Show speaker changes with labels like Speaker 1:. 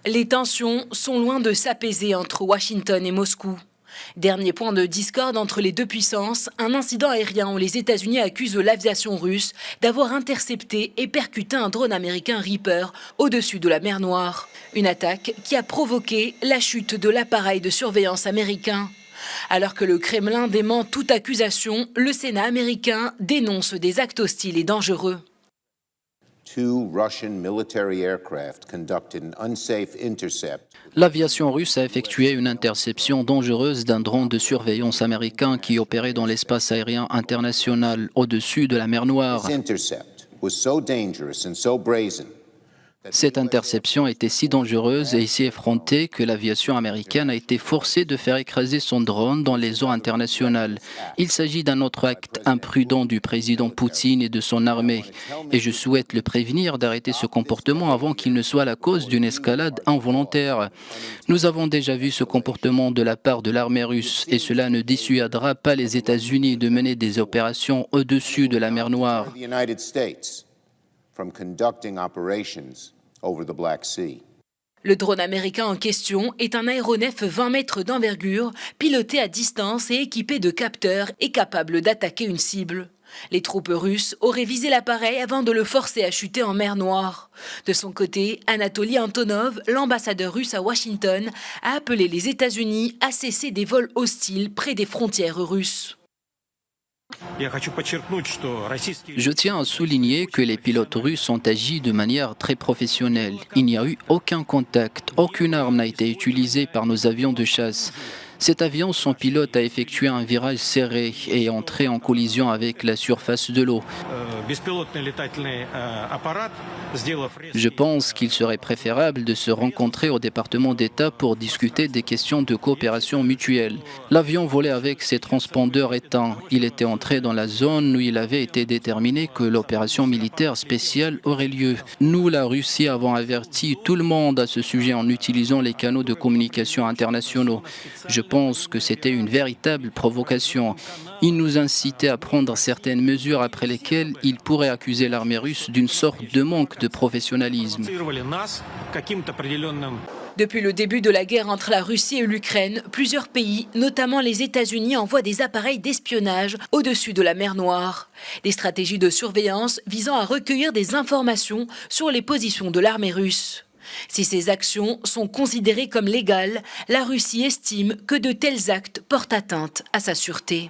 Speaker 1: Les tensions sont loin de s'apaiser entre Washington et Moscou. Dernier point de discorde entre les deux puissances, un incident aérien où les États-Unis accusent l'aviation russe d'avoir intercepté et percuté un drone américain Reaper au-dessus de la mer Noire. Une attaque qui a provoqué la chute de l'appareil de surveillance américain. Alors que le Kremlin dément toute accusation, le Sénat américain dénonce des actes hostiles et dangereux.
Speaker 2: L'aviation russe a effectué une interception dangereuse d'un drone de surveillance américain qui opérait dans l'espace aérien international au-dessus de la mer Noire. Cette interception était si dangereuse et si effrontée que l'aviation américaine a été forcée de faire écraser son drone dans les eaux internationales. Il s'agit d'un autre acte imprudent du président Poutine et de son armée. Et je souhaite le prévenir d'arrêter ce comportement avant qu'il ne soit la cause d'une escalade involontaire. Nous avons déjà vu ce comportement de la part de l'armée russe et cela ne dissuadera pas les États-Unis de mener des opérations au-dessus de la mer Noire.
Speaker 1: Le drone américain en question est un aéronef 20 mètres d'envergure, piloté à distance et équipé de capteurs et capable d'attaquer une cible. Les troupes russes auraient visé l'appareil avant de le forcer à chuter en mer Noire. De son côté, Anatoly Antonov, l'ambassadeur russe à Washington, a appelé les États-Unis à cesser des vols hostiles près des frontières russes.
Speaker 2: Je tiens à souligner que les pilotes russes ont agi de manière très professionnelle. Il n'y a eu aucun contact, aucune arme n'a été utilisée par nos avions de chasse. Cet avion, son pilote a effectué un virage serré et est entré en collision avec la surface de l'eau. Je pense qu'il serait préférable de se rencontrer au département d'État pour discuter des questions de coopération mutuelle. L'avion volait avec ses transpondeurs éteints. Il était entré dans la zone où il avait été déterminé que l'opération militaire spéciale aurait lieu. Nous, la Russie, avons averti tout le monde à ce sujet en utilisant les canaux de communication internationaux. Je pense que c'était une véritable provocation. Il nous incitait à prendre certaines mesures après lesquelles il pourrait accuser l'armée russe d'une sorte de manque de professionnalisme.
Speaker 1: Depuis le début de la guerre entre la Russie et l'Ukraine, plusieurs pays, notamment les États-Unis, envoient des appareils d'espionnage au-dessus de la mer Noire. Des stratégies de surveillance visant à recueillir des informations sur les positions de l'armée russe. Si ces actions sont considérées comme légales, la Russie estime que de tels actes portent atteinte à sa sûreté.